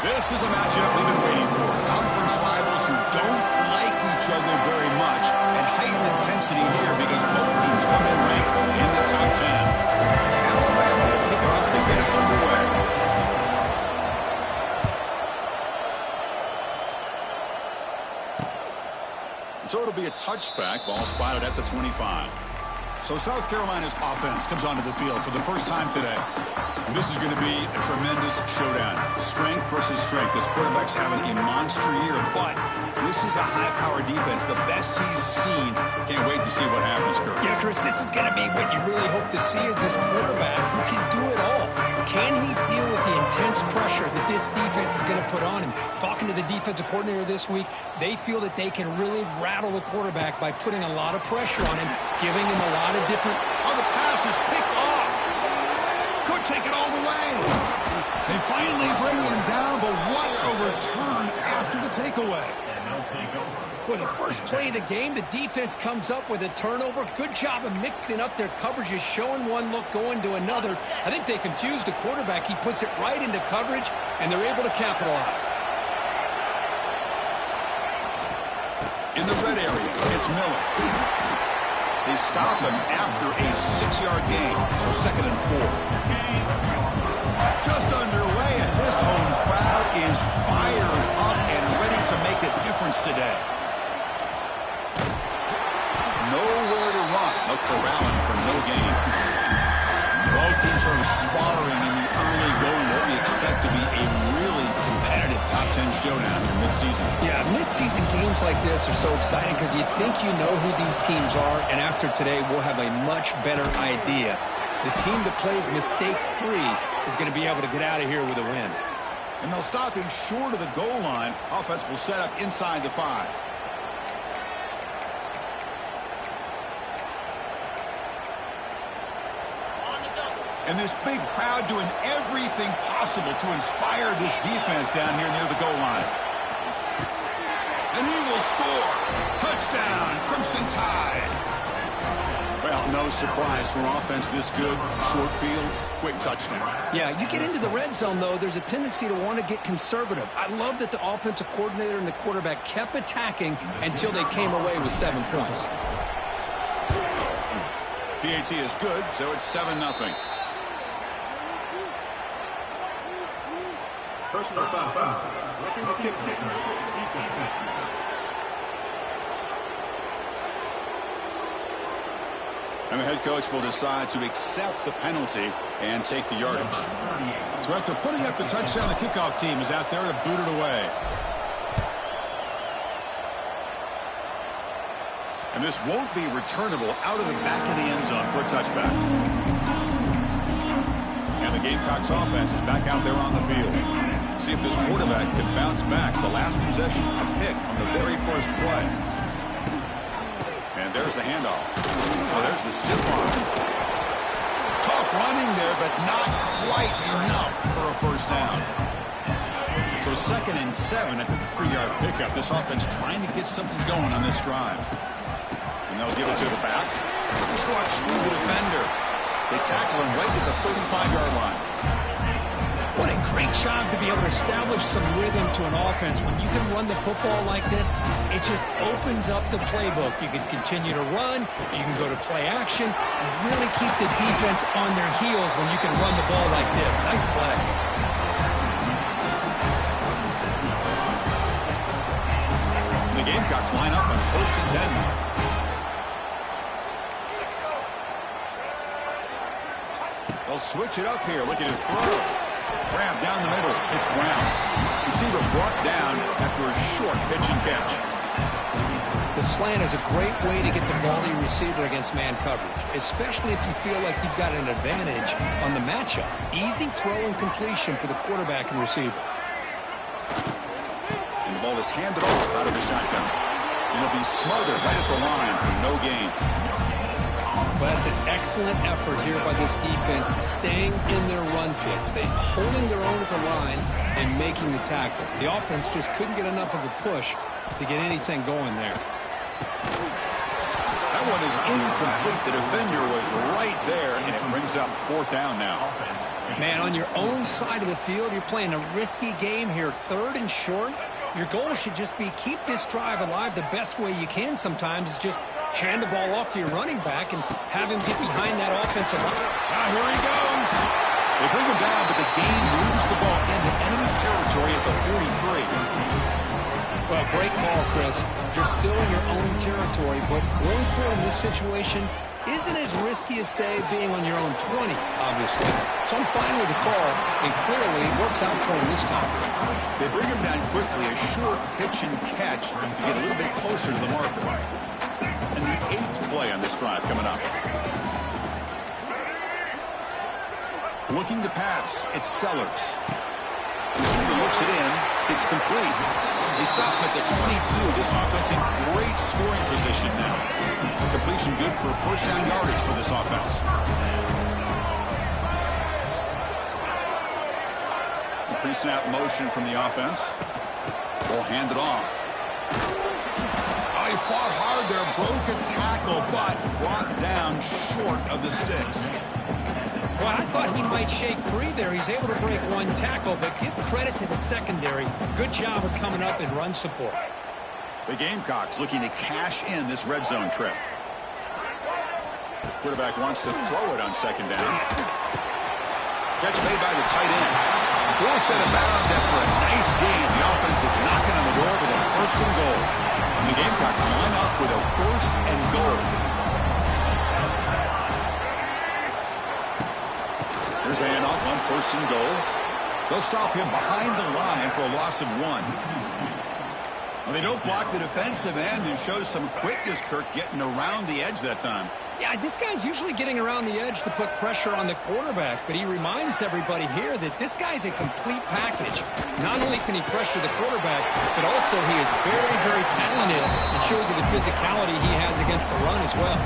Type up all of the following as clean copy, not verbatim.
This is a matchup we've been waiting for. Conference rivals who don't like each other very much, and heightened intensity here because both teams come in ranked in the top 10. Alabama will kick it off to get us underway. So it'll be a touchback, ball spotted at the 25. So South Carolina's offense comes onto the field for the first time today. And this is going to be a tremendous showdown. Strength versus strength. This quarterback's having a monster year, but this is a high-powered defense, the best he's seen. Can't wait to see what happens, Kirk. Yeah, Chris, this is going to be what you really hope to see is this quarterback who can do it all. Can he deal with the intense pressure that this defense is going to put on him? Talking to the defensive coordinator this week, they feel that they can really rattle the quarterback by putting a lot of pressure on him, giving him a lot of different... Oh, the pass is picked off. Could take it all the way. They finally bring him down, but what a return after the takeaway. For the first play of the game, the defense comes up with a turnover. Good job of mixing up their coverages, showing one look, going to another. I think they confused the quarterback. He puts it right into coverage, and they're able to capitalize. In the red area, it's Miller. They stop him after a 6-yard gain, so 2nd and 4. Just underway, and this home crowd is fired up and ready to make a difference today. Nowhere to run. No corralling for no gain. Both teams sort of sparring in the early going. What we expect to be a really competitive top 10 showdown here mid-season. Yeah, mid-season games like this are so exciting because you think you know who these teams are, and after today we'll have a much better idea. The team that plays mistake-free is going to be able to get out of here with a win. And they'll stop him short of the goal line. Offense will set up inside the 5. And this big crowd doing everything possible to inspire this defense down here near the goal line. And he will score. Touchdown, Crimson Tide. Well, no surprise for offense this good. Short field, quick touchdown. Yeah, you get into the red zone, though, there's a tendency to want to get conservative. I love that the offensive coordinator and the quarterback kept attacking until they came away with 7 points. PAT is good, so it's 7-0. Personal foul. Roughing the kick. And the head coach will decide to accept the penalty and take the yardage. So after putting up the touchdown, the kickoff team is out there to boot it away. And this won't be returnable out of the back of the end zone for a touchback. And the Gamecocks offense is back out there on the field. See if this quarterback can bounce back. The last possession, a pick on the very first play. And there's the handoff. Oh, there's the stiff arm. Tough running there, but not quite enough for a first down. So 2nd and 7 at the 3-yard pickup. This offense trying to get something going on this drive. And they'll give it to the back. Just watch the defender. They tackle him right at the 35-yard line. What a great job to be able to establish some rhythm to an offense. When you can run the football like this, it just opens up the playbook. You can continue to run. You can go to play action. You really keep the defense on their heels when you can run the ball like this. Nice play. The Gamecocks line up on 1st and 10. They'll switch it up here. Look at his throw. Grab down the middle. It's Brown. Receiver brought down after a short pitch and catch. The slant is a great way to get the ball to your receiver against man coverage, especially if you feel like you've got an advantage on the matchup. Easy throw and completion for the quarterback and receiver. And the ball is handed off out of the shotgun. It'll be smothered right at the line for no gain. Well, that's an excellent effort here by this defense, staying in their run fits. They're holding their own at the line and making the tackle. The offense just couldn't get enough of a push to get anything going there. That one is incomplete. The defender was right there, and it brings up fourth down now. Man, on your own side of the field, you're playing a risky game here. 3rd and short. Your goal should just be keep this drive alive the best way you can sometimes is just hand the ball off to your running back and have him get behind that offensive line. Now here he goes. They bring him down, but the game moves the ball into enemy territory at the 43. Well, great call, Chris. You're still in your own territory, but going for it in this situation isn't as risky as, say, being on your own 20, obviously. So I'm fine with the call, and clearly it works out for him this time. They bring him down quickly, a short pitch and catch to get a little bit closer to the marker. And the 8th play on this drive coming up. Looking to pass, it's Sellers. Receiver looks it in, it's complete. They stop him at the 22. This offense in great scoring position now. Completion good for first down yardage for this offense. Pre-snap motion from the offense. Ball handed off. Oh, he fought hard there, broke a tackle, but brought down short of the sticks. Well, I thought he might shake free there. He's able to break one tackle, but give credit to the secondary. Good job of coming up in run support. The Gamecocks looking to cash in this red zone trip. Quarterback wants to throw it on second down. Catch made by the tight end. Forced out of bounds after a nice gain. The offense is knocking on the door with a first and goal. And the Gamecocks line up with a first and goal. Here's the handoff on first and goal. They'll stop him behind the line for a loss of 1. Well, they don't block the defensive end and show some quickness, Kirk, getting around the edge that time. Yeah, this guy's usually getting around the edge to put pressure on the quarterback, but he reminds everybody here that this guy's a complete package. Not only can he pressure the quarterback, but also he is very, very talented and shows you the physicality he has against the run as well.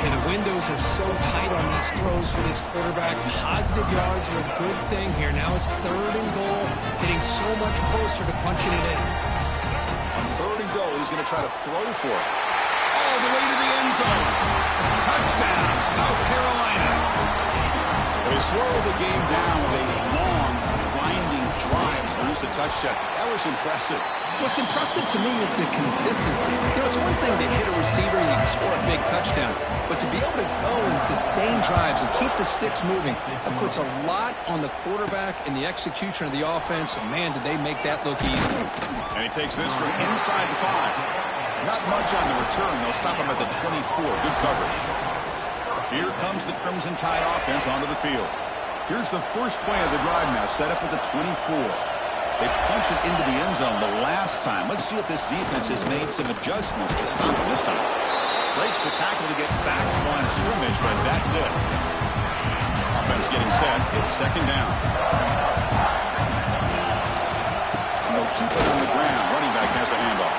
And the windows are so tight on these throws for this quarterback. Positive yards are a good thing here. Now it's 3rd and goal, getting so much closer to punching it in. On 3rd and goal, he's going to try to throw for it. All the way to the end zone. Touchdown, South Carolina. They swirled the game down with a long, winding drive to produce a touchdown. That was impressive. What's impressive to me is the consistency. You know, it's one thing to hit a receiver and you can score a big touchdown, but to be able to go and sustain drives and keep the sticks moving, that puts a lot on the quarterback and the execution of the offense, and man, did they make that look easy. And he takes this from inside the 5. Not much on the return. They'll stop him at the 24. Good coverage. Here comes the Crimson Tide offense onto the field. Here's the first play of the drive now, set up at the 24. They punched it into the end zone the last time. Let's see if this defense has made some adjustments to stop him this time. Breaks the tackle to get back to the line of scrimmage, but that's it. Offense getting set. It's second down. And they'll keep it on the ground. Running back has the handoff.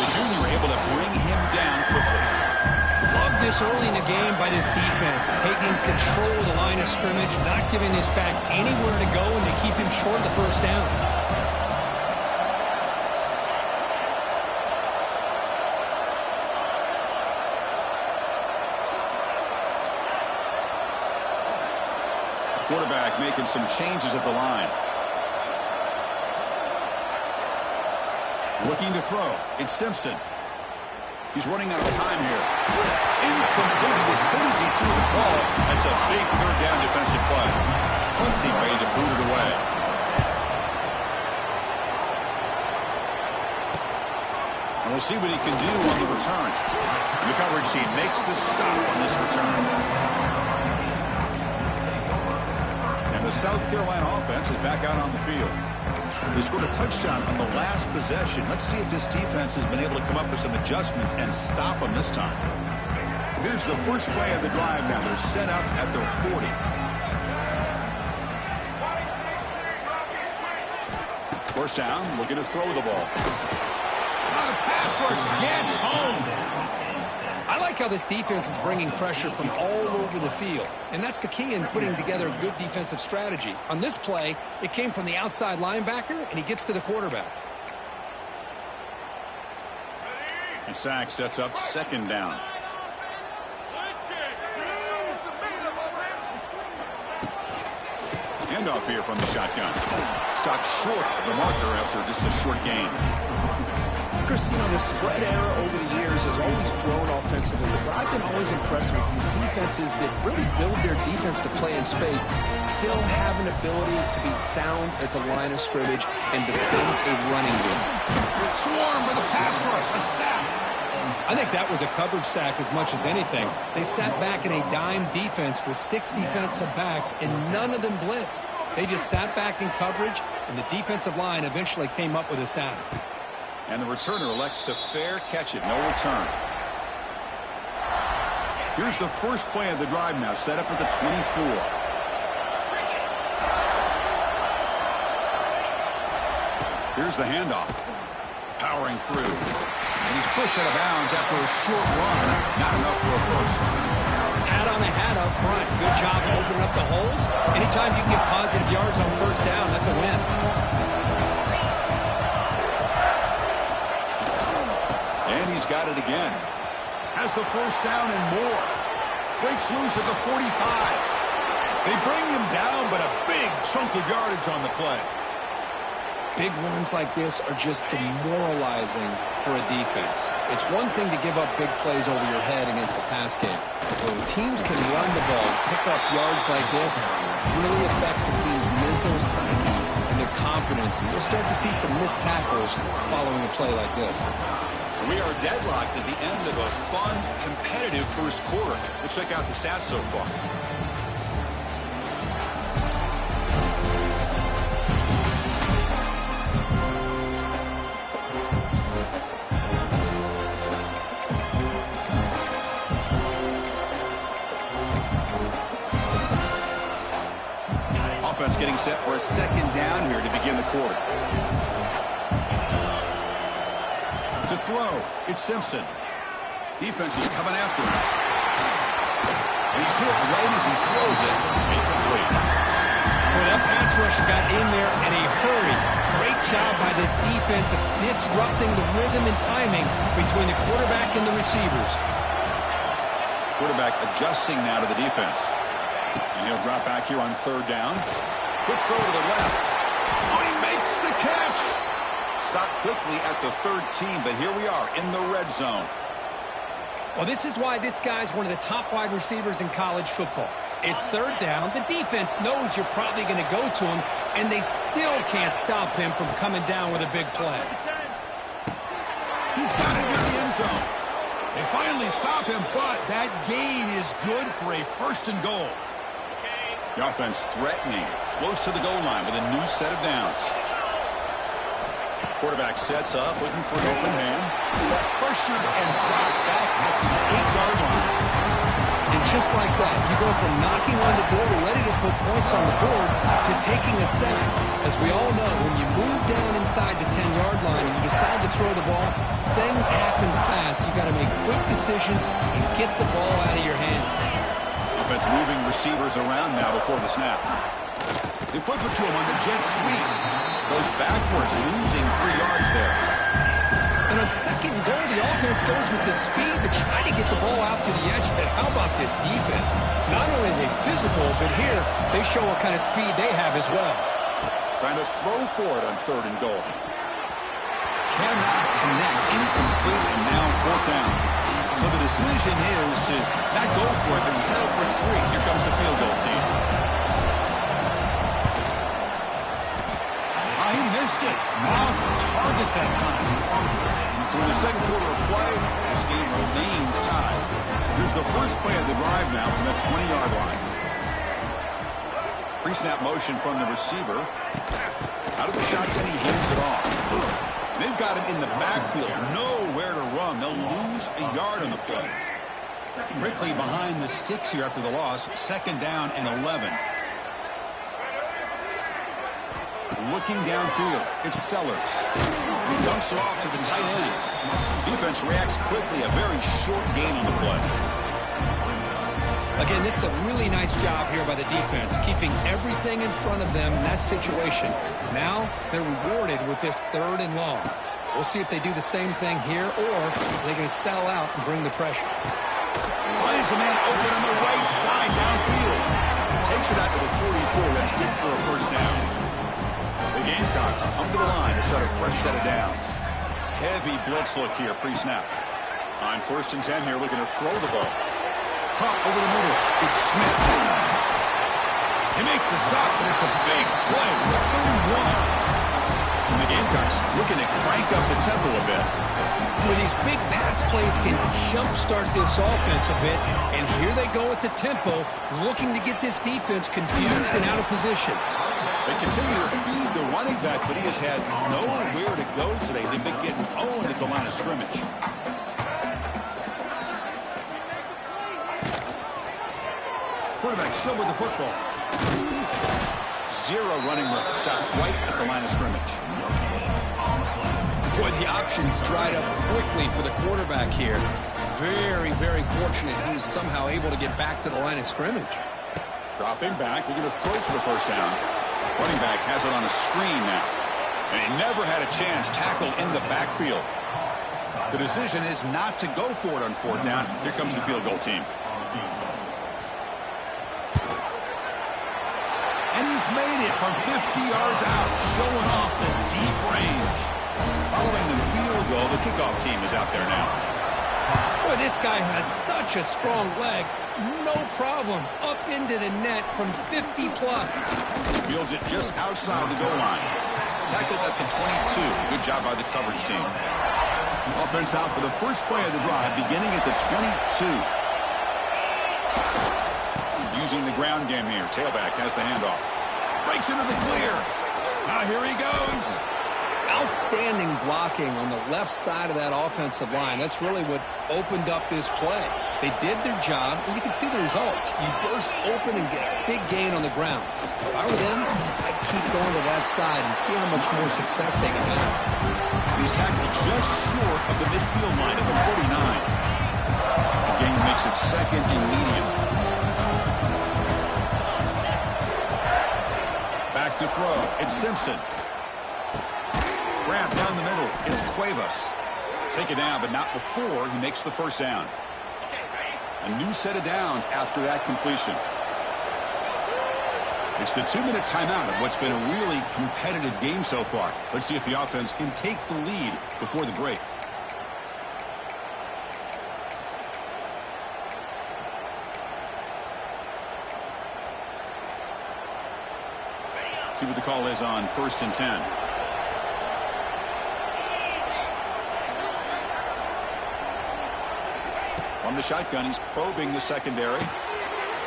The junior able to bring him down quickly. Love this early in the game by this defense, taking control of the line of scrimmage, not giving this back anywhere to go, and to keep him short of the first down. Quarterback making some changes at the line. Looking to throw. It's Simpson. He's running out of time here. Incomplete. As good as he threw the ball, that's a big third down defensive play. Hunting ready to boot it away. And we'll see what he can do on the return. And the coverage team makes the stop on this return. And the South Carolina offense is back out on the field. They scored a touchdown on the last possession. Let's see if this defense has been able to come up with some adjustments and stop them this time. Here's the first play of the drive now. They're set up at their 40. First down, looking to throw the ball. The pass rush gets home. I like how this defense is bringing pressure from all over the field, and that's the key in putting together a good defensive strategy. On this play, it came from the outside linebacker, and he gets to the quarterback. And Sack sets up second down. handoff here from the shotgun. Stopped short of the marker after just a short gain. Chris, the spread era over the years has always grown offensively, but I've been always impressed with defenses that really build their defense to play in space, still have an ability to be sound at the line of scrimmage and defend a running game. Swarm with a pass rush, a sack. I think that was a coverage sack as much as anything. They sat back in a dime defense with 6 defensive backs, and none of them blitzed. They just sat back in coverage, and the defensive line eventually came up with a sack. And the returner elects to fair catch it. No return. Here's the first play of the drive now, set up at the 24. Here's the handoff. Powering through. And he's pushed out of bounds after a short run. Not enough for a first. Hat on a hat up front. Good job opening up the holes. Anytime you can get positive yards on first down, that's a win. And he's got it again. Has the first down and more. Breaks loose at the 45. They bring him down, but a big chunk of yardage on the play. Big runs like this are just demoralizing for a defense. It's one thing to give up big plays over your head against the pass game. When teams can run the ball, pick up yards like this, it really affects a team's mental psyche and their confidence. And you'll start to see some missed tackles following a play like this. We are deadlocked at the end of a fun, competitive first quarter. Let's check out the stats so far. Offense getting set for a second down here to begin the quarter. To throw, it's Simpson. Defense is coming after him. And he's hit right as he throws it. Incomplete. Well, that pass rush got in there in a hurry. Great job by this defense of disrupting the rhythm and timing between the quarterback and the receivers. Quarterback adjusting now to the defense. And he'll drop back here on third down. Quick throw to the left. Oh, he makes the catch. Stopped quickly at the 13, but here we are in the red zone. Well, this is why this guy's one of the top wide receivers in college football. It's third down. The defense knows you're probably going to go to him, and they still can't stop him from coming down with a big play. He's got it near the end zone. They finally stop him, but that gain is good for a first and goal. The offense threatening, close to the goal line with a new set of downs. Quarterback sets up, looking for an open man. Pressured and dropped back at the 8-yard line. And just like that, you go from knocking on the door, ready to put points on the board, to taking a sack. As we all know, when you move down inside the 10-yard line and you decide to throw the ball, things happen fast. You got to make quick decisions and get the ball out of your hands. Offense moving receivers around now before the snap. They flip it to him on the jet sweep. Goes backwards, losing 3 yards there. And on second and goal, the offense goes with the speed to try to get the ball out to the edge. But how about this defense? Not only are they physical, but here they show what kind of speed they have as well. Trying to throw for it on third and goal. Cannot connect, incomplete, and now fourth down. So the decision is to not go for it, but settle for 3. Here comes the field goal team. He missed it. Off target that time. Through the second quarter of play, this game remains tied. Here's the first play of the drive now from the 20-yard line. Pre-snap motion from the receiver. Out of the shotgun, he hands it off. They've got him in the backfield. Nowhere to run. They'll lose a yard on the play. Quickly behind the sticks here after the loss. Second down and 11. Looking downfield, it's Sellers. He dumps it off to the tight end. Defense reacts quickly, a very short gain on the play. Again, this is a really nice job here by the defense, keeping everything in front of them in that situation. Now they're rewarded with this third and long. We'll see if they do the same thing here, or they're going to settle out and bring the pressure. Finds a man open on the right side downfield. Takes it out to the 44. That's good for a first down. The Gamecocks come to the line to set a fresh set of downs. Heavy blitz look here pre-snap. On 1st and 10 here, looking to throw the ball. Caught over the middle. It's Smith. They make the stop, but it's a big play with 31. And the Gamecocks looking to crank up the tempo a bit. With these big pass plays can jumpstart this offense a bit, and here they go at the tempo, looking to get this defense confused and out of position. They continue to feed the running back, but he has had nowhere to go today. They've been getting owned at the line of scrimmage. Quarterback still with the football. Zero running room. Stopped right at the line of scrimmage. Boy, the options dried up quickly for the quarterback here. Very, very fortunate he was somehow able to get back to the line of scrimmage. Dropping back, looking to throw for the first down. Running back has it on a screen now. And he never had a chance tackled in the backfield. The decision is not to go for it on 4th down. Here comes the field goal team. And he's made it from 50 yards out, showing off the deep range. Following the field goal, the kickoff team is out there now. Boy, this guy has such a strong leg. No problem. Up into the net from 50 plus. Fields it just outside the goal line. Tackled at the 22. Good job by the coverage team. Offense out for the first play of the drive, beginning at the 22. Using the ground game here. Tailback has the handoff. Breaks into the clear. Now here he goes. Outstanding blocking on the left side of that offensive line. That's really what opened up this play. They did their job, and you can see the results. You burst open and get a big gain on the ground. If I were them, I'd keep going to that side and see how much more success they can have. He's tackled just short of the midfield line at the 49. The game makes it 2nd and medium. Back to throw. It's Simpson. Grab down the middle. It's Cuevas. Take it down, but not before he makes the first down. A new set of downs after that completion. It's the 2-minute timeout of what's been a really competitive game so far. Let's see if the offense can take the lead before the break. See what the call is on 1st and 10. From the shotgun, he's probing the secondary.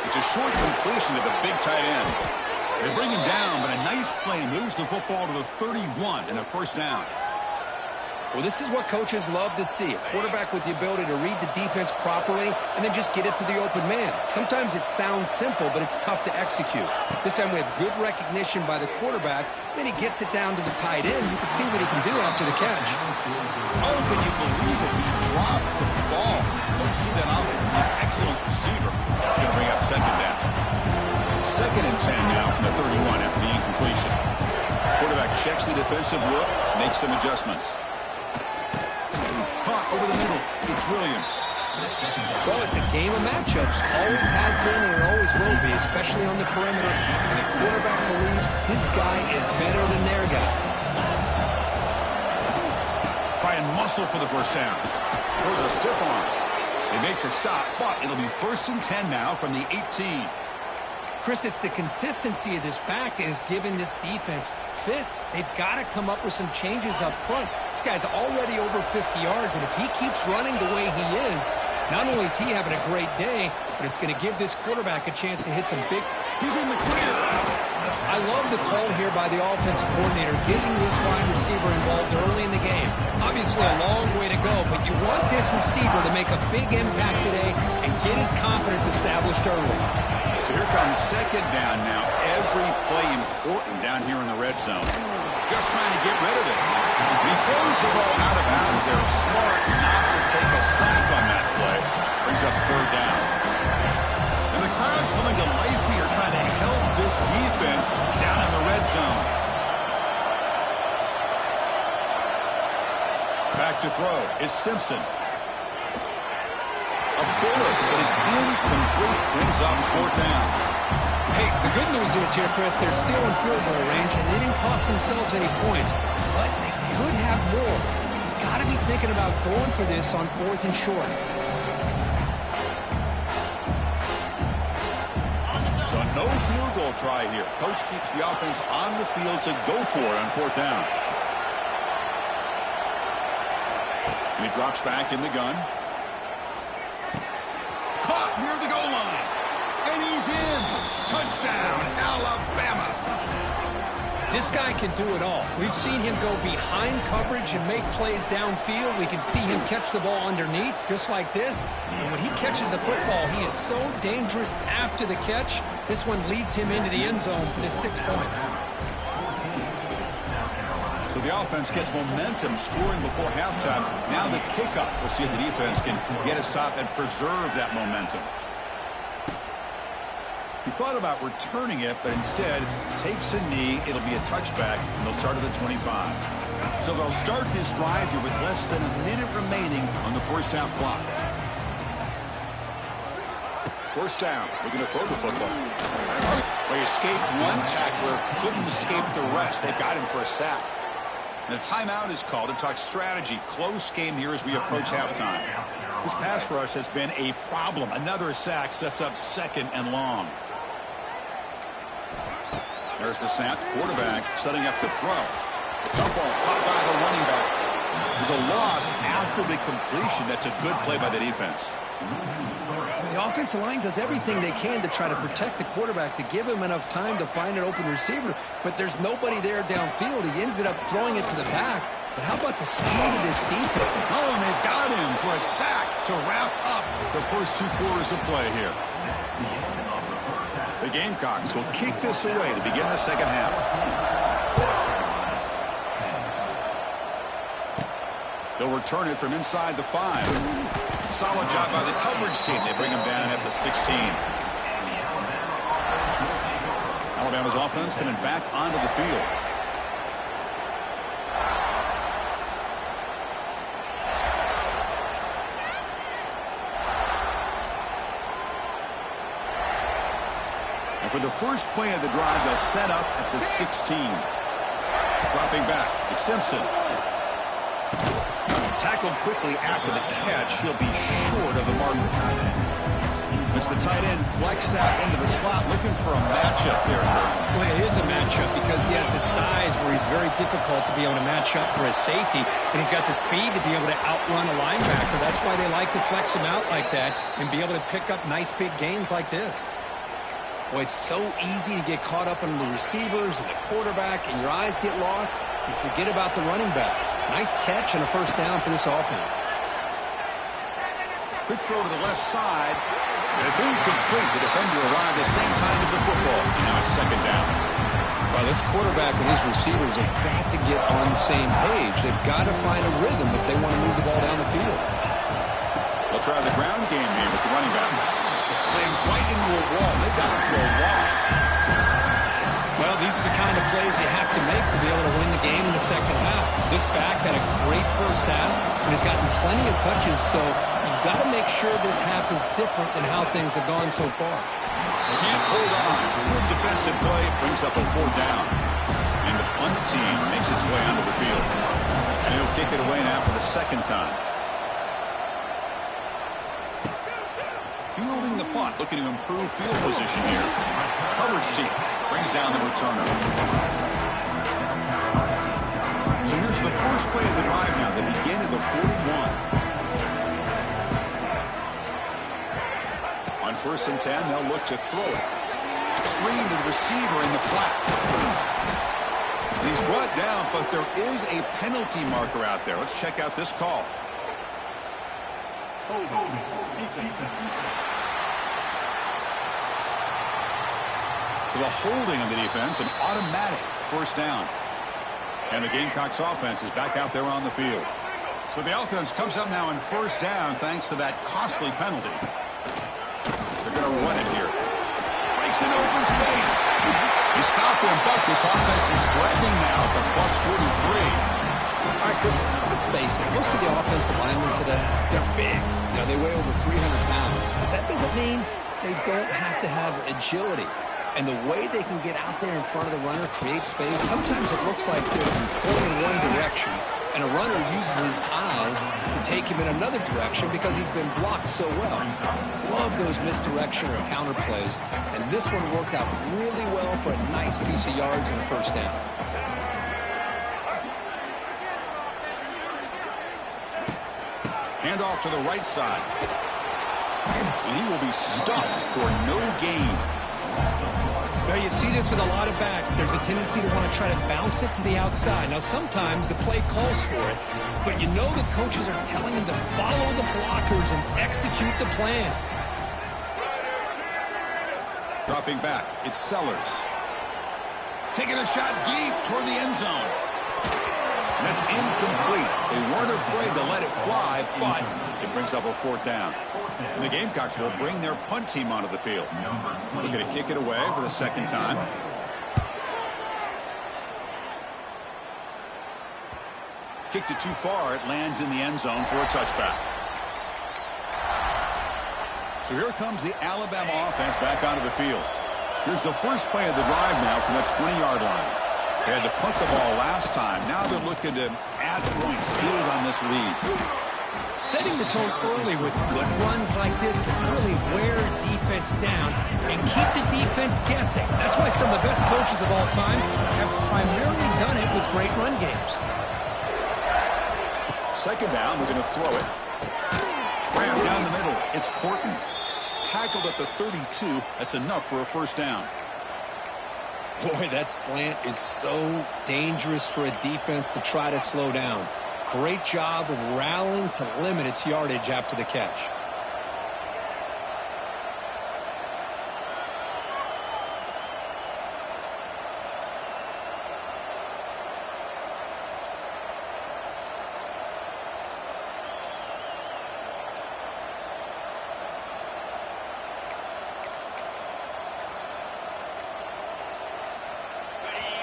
It's a short completion to the big tight end. They bring him down, but a nice play moves the football to the 31 and a first down. Well, this is what coaches love to see. A quarterback with the ability to read the defense properly and then just get it to the open man. Sometimes it sounds simple, but it's tough to execute. This time we have good recognition by the quarterback. Then he gets it down to the tight end. You can see what he can do after the catch. Oh, can you believe it? He dropped the ball. Don't see that often from this excellent receiver. It's going to bring up 2nd down. 2nd and 10 now from the 31 after the incompletion. Quarterback checks the defensive look, makes some adjustments. Caught over the middle. It's Williams. Well, it's a game of matchups. Always has been and it always will be, especially on the perimeter. And the quarterback believes his guy is better than their guy. Try and muscle for the first down. Throws a stiff arm. They make the stop, but it'll be 1st and 10 now from the 18. Chris, it's the consistency of this back is giving this defense fits. They've got to come up with some changes up front. This guy's already over 50 yards, and if he keeps running the way he is, not only is he having a great day, but it's going to give this quarterback a chance to hit some big... He's in the clear. I love the call here by the offensive coordinator, getting this wide receiver involved early in the game. Obviously a long way to go, but you want this receiver to make a big impact today and get his confidence established early. So here comes 2nd down now. Every play important down here in the red zone. Just trying to get rid of it. He throws the ball out of bounds. They're smart not to take a sack on that play. Brings up 3rd down. And the crowd coming to life here, trying to help this defense down in the red zone. Back to throw. It's Simpson. A bullet, but it's incomplete. Brings up 4th down. Hey, the good news is here, Chris, they're still in field goal range, and they didn't cost themselves any points, but they could have more. Got to be thinking about going for this on 4th and short. So no field goal try here. Coach keeps the offense on the field to go for it on 4th down. And he drops back in the gun. Caught near the goal line. And he's in. Touchdown, Alabama. This guy can do it all. We've seen him go behind coverage and make plays downfield. We can see him catch the ball underneath, just like this. And when he catches a football, he is so dangerous after the catch. This one leads him into the end zone for the 6 points. So the offense gets momentum scoring before halftime. Now the kickoff. We'll see if the defense can get his top and preserve that momentum. He thought about returning it, but instead takes a knee. It'll be a touchback, and they'll start at the 25. So they'll start this drive here with less than a minute remaining on the first half clock. First down. Looking to throw the football. Well, he escaped one tackler, couldn't escape the rest. They got him for a sack. And a timeout is called to talk strategy. Close game here as we approach halftime. This pass rush has been a problem. Another sack sets up 2nd and long. There's the snap. Quarterback setting up the throw. The jump ball's caught by the running back. There's a loss after the completion. That's a good play by the defense. The offensive line does everything they can to try to protect the quarterback, to give him enough time to find an open receiver, but there's nobody there downfield. He ended up throwing it to the back. But how about the speed of this defense? Oh, and they've got him for a sack to wrap up the first 2 quarters of play here. The Gamecocks will kick this away to begin the second half. They'll return it from inside the 5. Solid job by the coverage team. They bring him down at the 16. Alabama's offense coming back onto the field. And for the first play of the drive, they'll set up at the 16. Dropping back, it's Simpson. Tackled quickly after the catch. He'll be short of the marker. It's the tight end flexed out into the slot, looking for a matchup there. Well, it is a matchup because he has the size where he's very difficult to be able to match up for his safety, and he's got the speed to be able to outrun a linebacker. That's why they like to flex him out like that and be able to pick up nice big gains like this. Boy, it's so easy to get caught up in the receivers and the quarterback, and your eyes get lost. You forget about the running back. Nice catch and a first down for this offense. Quick throw to the left side. And it's incomplete. The defender arrived at the same time as the football. And now it's 2nd down. Well, this quarterback and his receivers have got to get on the same page. They've got to find a rhythm if they want to move the ball down the field. They'll try the ground game here with the running back. Slings right into a wall. They've got it for a loss. Well, these are the kind of plays you have to make to be able to win the game in the second half. This back had a great first half and has gotten plenty of touches, so you've got to make sure this half is different than how things have gone so far. Can't hold on. Good defensive play brings up a 4th down. And the punt team makes its way onto the field. And he'll kick it away now for the 2nd time. Fielding the punt, looking to improve field position here. Coverage team brings down the returner. So here's the first play of the drive now. They begin at the 41. On 1st and 10, they'll look to throw it. Screen to the receiver in the flat. And he's brought down, but there is a penalty marker out there. Let's check out this call. So the holding of the defense, an automatic first down. And the Gamecocks offense is back out there on the field. So the offense comes up now in 1st down thanks to that costly penalty. They're going to run it here. Breaks in open space. They stop him, but this offense is threatening now at the +43. All right, Chris, let's face it. Most of the offensive linemen today, they're big. They weigh over 300 pounds. But that doesn't mean they don't have to have agility. And the way they can get out there in front of the runner, create space, sometimes it looks like they're pulling in one direction, and a runner uses his eyes to take him in another direction because he's been blocked so well. Love those misdirection or counter plays, and this one worked out really well for a nice piece of yards and a first down. Hand off to the right side. And he will be stuffed for no gain. Now, you see this with a lot of backs. There's a tendency to want to try to bounce it to the outside. Now, sometimes the play calls for it, but you know the coaches are telling him to follow the blockers and execute the plan. Dropping back, it's Sellers. Taking a shot deep toward the end zone. And that's incomplete. They weren't afraid to let it fly, but it brings up a fourth down. And the Gamecocks will bring their punt team onto the field. Looking to kick it away for the second time. Kicked it too far. It lands in the end zone for a touchback. So here comes the Alabama offense back onto the field. Here's the first play of the drive now from the 20-yard line. They had to punt the ball last time. Now they're looking to add points, build on this lead. Setting the tone early with good runs like this can really wear defense down and keep the defense guessing. That's why some of the best coaches of all time have primarily done it with great run games. Second down, we're going to throw it. Ram down the middle. It's Horton. Tackled at the 32. That's enough for a first down. Boy, that slant is so dangerous for a defense to try to slow down. Great job of rallying to limit its yardage after the catch.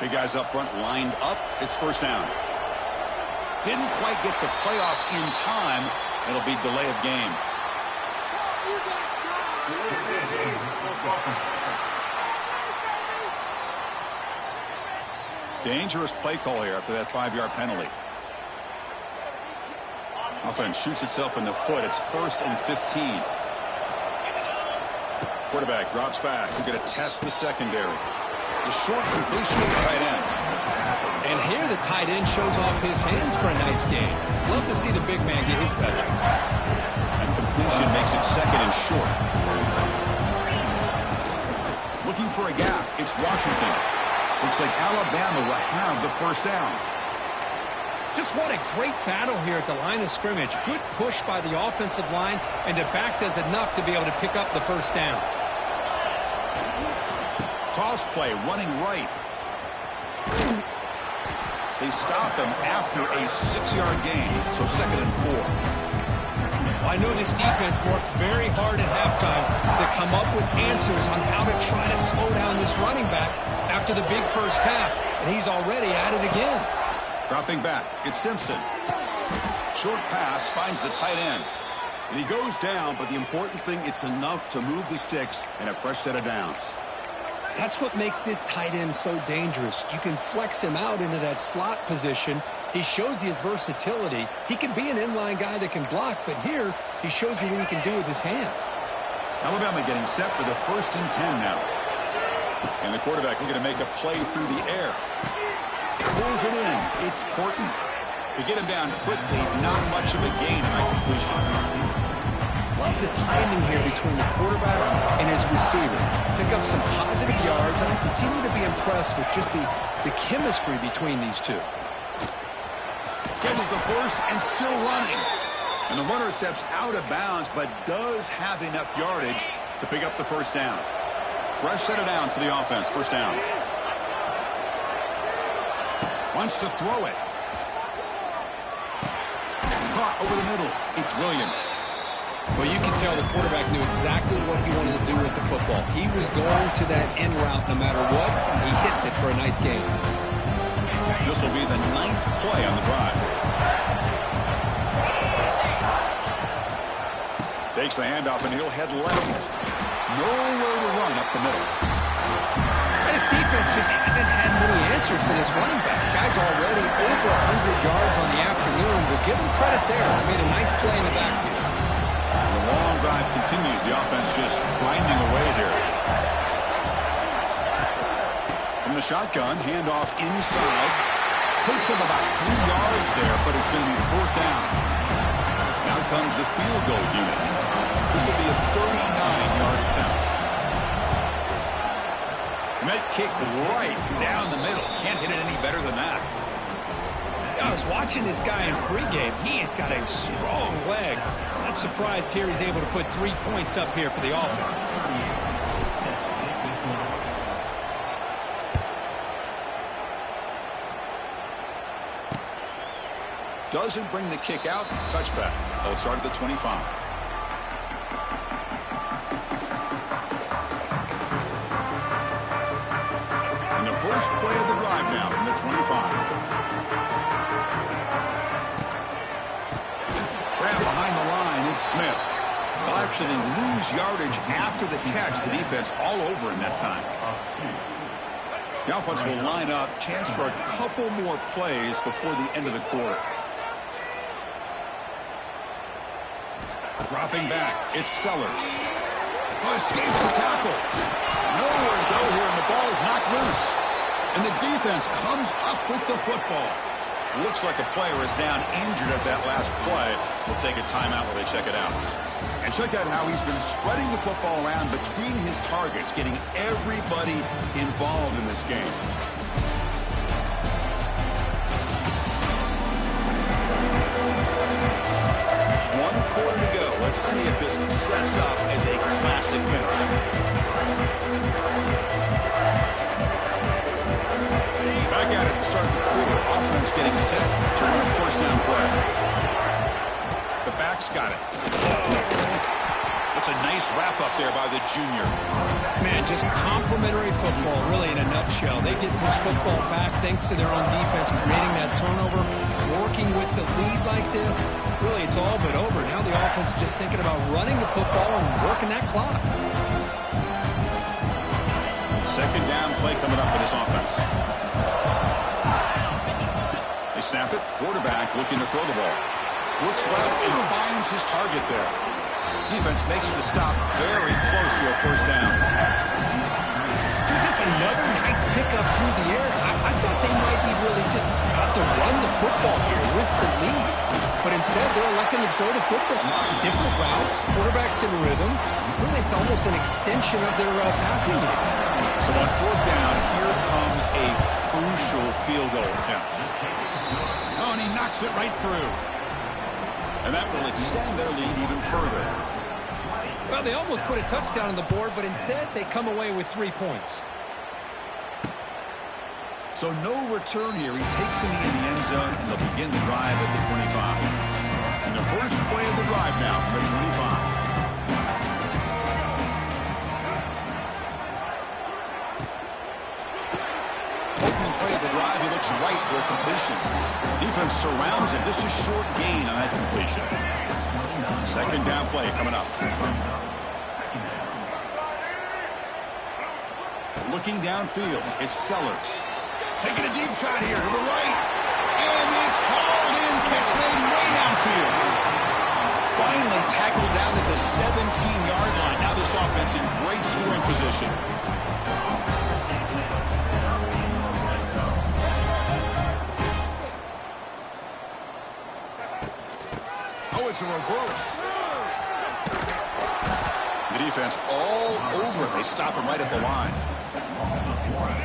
Big guys up front lined up. It's first down. Didn't quite get the playoff in time. It'll be delay of game. Dangerous play call here after that 5-yard penalty. Offense shoots itself in the foot. It's 1st and 15. Quarterback drops back. We're going to test the secondary. The short completion of the tight end. And here the tight end shows off his hands for a nice game. Love to see the big man get his touches. And completion makes it 2nd and short. Looking for a gap. It's Washington. Looks like Alabama will have the first down. Just what a great battle here at the line of scrimmage. Good push by the offensive line, and the back does enough to be able to pick up the first down. Toss play, running right. They stop him after a 6-yard gain, so 2nd and 4. I know this defense worked very hard at halftime to come up with answers on how to try to slow down this running back after the big first half, and he's already at it again. Dropping back, it's Simpson. Short pass finds the tight end. And he goes down, but the important thing, it's enough to move the sticks and a fresh set of downs. That's what makes this tight end so dangerous. You can flex him out into that slot position. He shows you his versatility. He can be an inline guy that can block, but here he shows you what he can do with his hands. Alabama getting set for the 1st and 10 now. And the quarterback looking to make a play through the air. Pulls it in. It's Horton. To get him down quickly, not much of a gain on that completion. Love the timing here between the quarterback and his receiver. Pick up some positive yards, and I continue to be impressed with just the chemistry between these two. Gets the first and still running. And the runner steps out of bounds, but does have enough yardage to pick up the first down. Fresh set of downs for the offense. First down. Wants to throw it. Caught over the middle. It's Williams. Well, you can tell the quarterback knew exactly what he wanted to do with the football. He was going to that in route no matter what. He hits it for a nice gain. This will be the 9th play on the drive. Takes the handoff, and he'll head left. Nowhere to run up the middle. this defense just hasn't had many answers for this running back. Guy's already over 100 yards on the afternoon. We'll give him credit there. He made a nice play in the backfield. The long drive continues. The offense just grinding away here. From the shotgun, handoff inside. Takes him about 3 yards there, but it's going to be 4th down. Now comes the field goal unit. This will be a 39-yard attempt. And that kick right down the middle. Can't hit it any better than that. I was watching this guy in pregame. He has got a strong leg. Not surprised here he's able to put 3 points up here for the offense. Doesn't bring the kick out. Touchback. They'll start at the 25. And the first play of the drive now from the 25. Grab behind the line. It's Smith. They'll actually lose yardage after the catch. The defense all over in that time. The offense will line up. Chance for a couple more plays before the end of the quarter. Dropping back, it's Sellers. Oh, escapes the tackle. Nowhere to go here, and the ball is knocked loose. And the defense comes up with the football. Looks like a player is down injured at that last play. We'll take a timeout while they check it out. And check out how he's been spreading the football around between his targets, getting everybody involved in this game. Quarter to go. Let's see if this sets up as a classic finish. Back at it to start the quarter. Offense getting set to run a first down play. The back's got it. That's a nice wrap up there by the junior. Man, just complimentary football, really, in a nutshell. They get this football back thanks to their own defense, creating that turnover, working with the lead like this. Really, it's all but over. Now the offense is just thinking about running the football and working that clock. Second down play coming up for this offense. They snap it. Quarterback looking to throw the ball. Looks left and finds his target there. Defense makes the stop very close to a first down. Chris, that's another nice pickup through the air. I thought they might be really just about to run the football here with the lead. But instead, they're electing to throw the football. Different routes, quarterbacks in rhythm. Really, it's almost an extension of their passing game. So on 4th down, here comes a crucial field goal attempt. Oh, and he knocks it right through. And that will extend their lead even further. Well, they almost put a touchdown on the board, but instead they come away with 3 points. So no return here. He takes it in the end zone, and they'll begin the drive at the 25. And the first play of the drive now from the 25. Opening play of the drive, he looks right for a completion. Defense surrounds him. Just a short gain on that completion. Second down play coming up. Looking downfield, it's Sellers. Taking a deep shot here to the right. And it's hauled in. Catch made way downfield. Finally tackled down at the 17-yard line. Now this offense in great scoring position. Oh, it's a reverse. The defense all over. They stop him right at the line.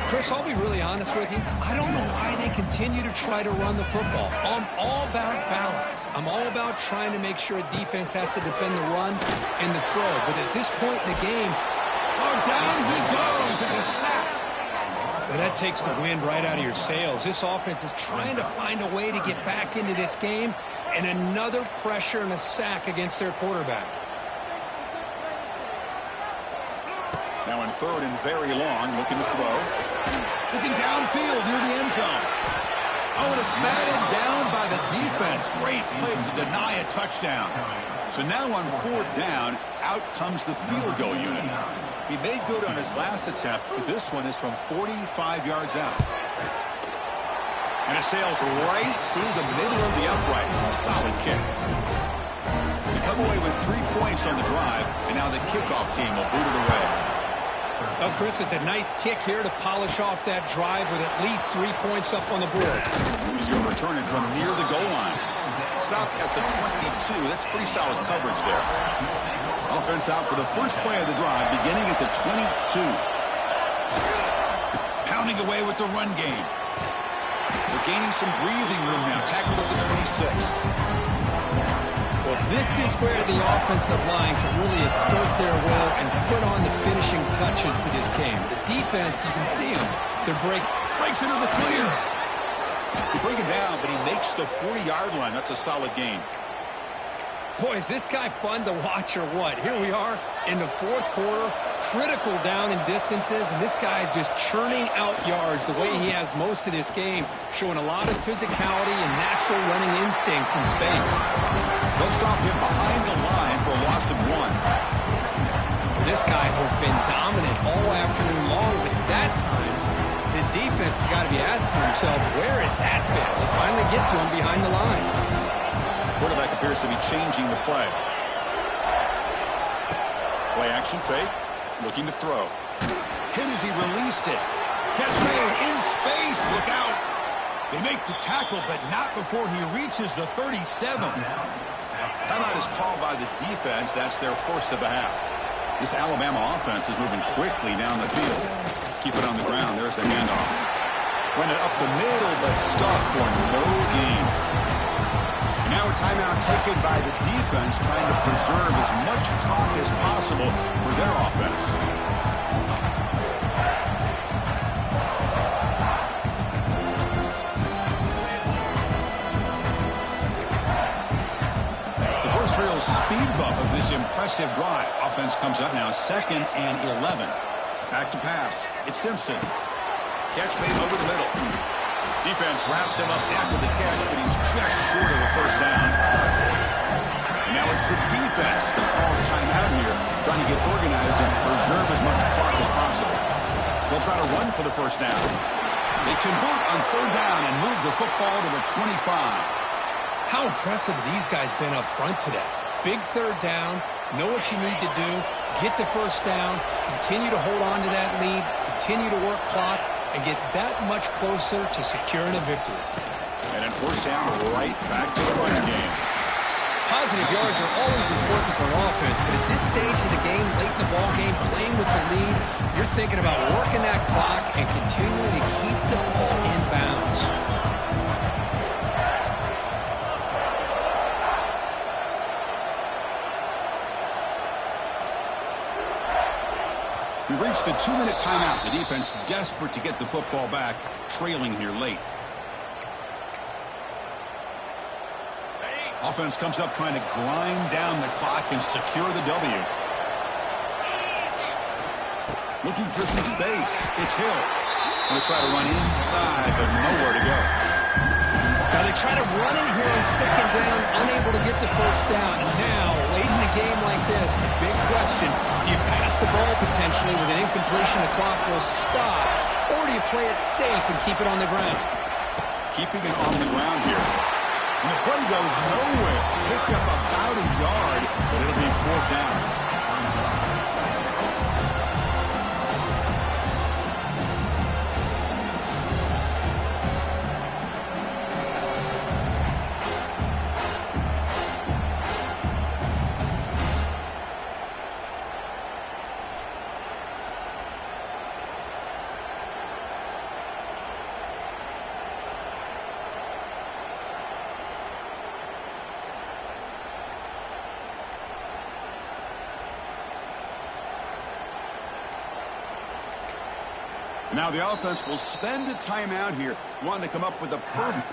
Chris, I'll be really honest with you. I don't know why they continue to try to run the football. I'm all about balance. I'm all about trying to make sure a defense has to defend the run and the throw. But at this point in the game, oh, down he goes. It's a sack. Well, that takes the wind right out of your sails. This offense is trying to find a way to get back into this game, and another pressure and a sack against their quarterback. Now in 3rd and very long, looking to throw. Looking downfield near the end zone. Oh, and it's batted down by the defense. Great play to deny a touchdown. So now on 4th down, out comes the field goal unit. He made good on his last attempt, but this one is from 45 yards out. And it sails right through the middle of the uprights. A solid kick. They come away with 3 points on the drive, and now the kickoff team will boot it away. Well, Chris, it's a nice kick here to polish off that drive with at least 3 points up on the board. He's going to return it from near the goal line. Stopped at the 22. That's pretty solid coverage there. Offense out for the first play of the drive, beginning at the 22. Pounding away with the run game. They're gaining some breathing room now. Tackled at the 26. Well, this is where the offensive line can really assert their will and put on the finishing touches to this game. The defense, you can see them. They're breaks into the clear. They bring it down, but he makes the 40-yard line. That's a solid gain. Boy, is this guy fun to watch or what? Here we are in the 4th quarter, critical down in distances, and this guy is just churning out yards the way he has most of this game, showing a lot of physicality and natural running instincts in space. They'll stop him behind the line for a loss of 1. This guy has been dominant all afternoon long, but that time, the defense has got to be asking himself, where has that been? They finally get to him behind the line. Quarterback appears to be changing the play. Play action fake. Looking to throw. Hit as he released it. Catch made in space. Look out. They make the tackle, but not before he reaches the 37. Timeout is called by the defense. That's their first of the half. This Alabama offense is moving quickly down the field. Keep it on the ground. There's the handoff. Run it up the middle, but stuff for no gain. Now a timeout taken by the defense, trying to preserve as much clock as possible for their offense. The first real speed bump of this impressive drive. Offense comes up now 2nd and 11. Back to pass. It's Simpson. Catch made over the middle. Defense wraps him up after the catch, but he's just short of a first down. And now it's the defense that calls timeout here, trying to get organized and preserve as much clock as possible. They'll try to run for the first down. They convert on 3rd down and move the football to the 25. How impressive have these guys been up front today? Big 3rd down, know what you need to do, get the first down, continue to hold on to that lead, continue to work clock, and get that much closer to securing a victory. And then 1st down, right back to the running game. Positive yards are always important for an offense, but at this stage of the game, late in the ball game, playing with the lead, you're thinking about working that clock and continuing to keep the ball in bounds. We've reached the 2-minute timeout. The defense desperate to get the football back, trailing here late. Offense comes up trying to grind down the clock and secure the W. Looking for some space. It's Hill. They'll try to run inside, but nowhere to go. Now they try to run it here on 2nd down, unable to get the first down. Now, late in a game like this, the big question, do you pass the ball potentially with an incompletion? The clock will stop. Or do you play it safe and keep it on the ground? Keeping it on the ground here. And the play goes nowhere. Picked up about a yard, but it'll be 4th down. Now the offense will spend a timeout here, wanting to come up with a perfect...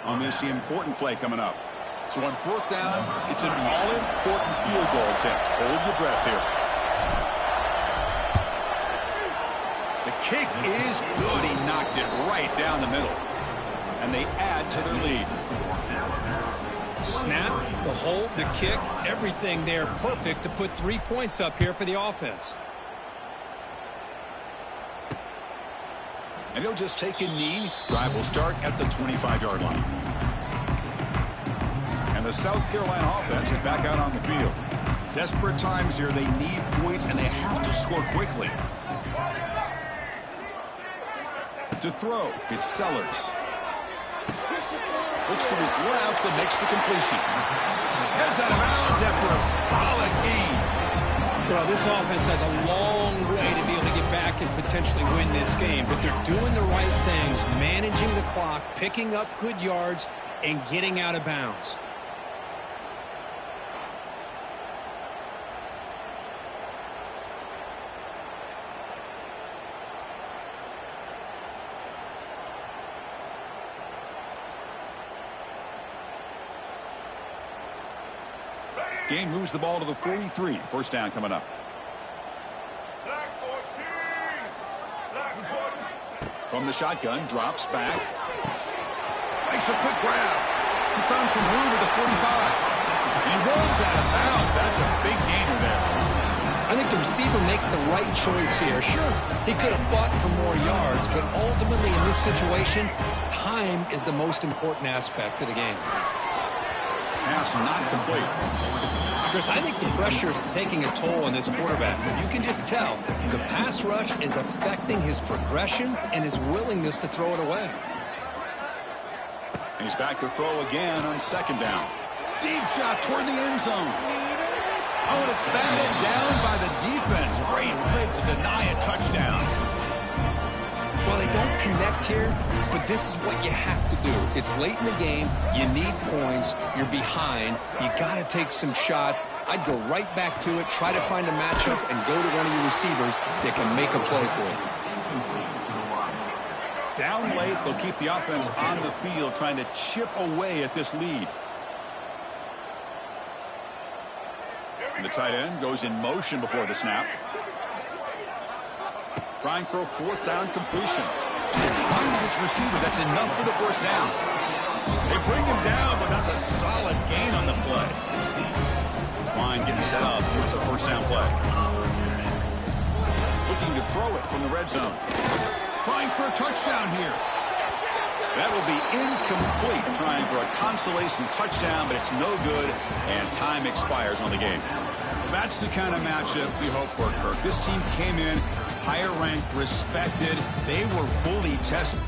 on this important play coming up. So on fourth down, it's an all-important field goal attempt. Hold your breath here. The kick is good. He knocked it right down the middle. And they add to their lead. Snap, the hold, the kick, everything there perfect to put 3 points up here for the offense. And he'll just take a knee. Drive will start at the 25-yard line. And the South Carolina offense is back out on the field. Desperate times here. They need points, and they have to score quickly. To throw, it's Sellers. Looks to his left and makes the completion. Heads out of bounds after a solid gain. Well, this offense has a long way to be able to get back and potentially win this game, but they're doing the right things, managing the clock, picking up good yards, and getting out of bounds. Game moves the ball to the 43. First down coming up. From the shotgun, drops back. Makes a quick grab. He's found some room at the 45. And he rolls out of bounds. That's a big gainer there. I think the receiver makes the right choice here. Sure, he could have fought for more yards, but ultimately in this situation, time is the most important aspect of the game. Pass not complete. Chris, I think the pressure is taking a toll on this quarterback. You can just tell the pass rush is affecting his progressions and his willingness to throw it away. He's back to throw again on second down. Deep shot toward the end zone. Oh, and it's batted down by the defense. Great play to deny a touchdown. Well, they don't connect here, but this is what you have to do. It's late in the game. You need points. You're behind. You got to take some shots. I'd go right back to it, try to find a matchup, and go to one of your receivers that can make a play for you. Down late, they'll keep the offense on the field, trying to chip away at this lead. And the tight end goes in motion before the snap. Trying for a fourth down completion. Finds his receiver. That's enough for the first down. They bring him down, but that's a solid gain on the play. This line getting set up. It's a first down play. Looking to throw it from the red zone. Trying for a touchdown here. That will be incomplete. Trying for a consolation touchdown, but it's no good, and time expires on the game. That's the kind of matchup we hope for, Kirk. This team came in higher ranked, respected. They were fully tested.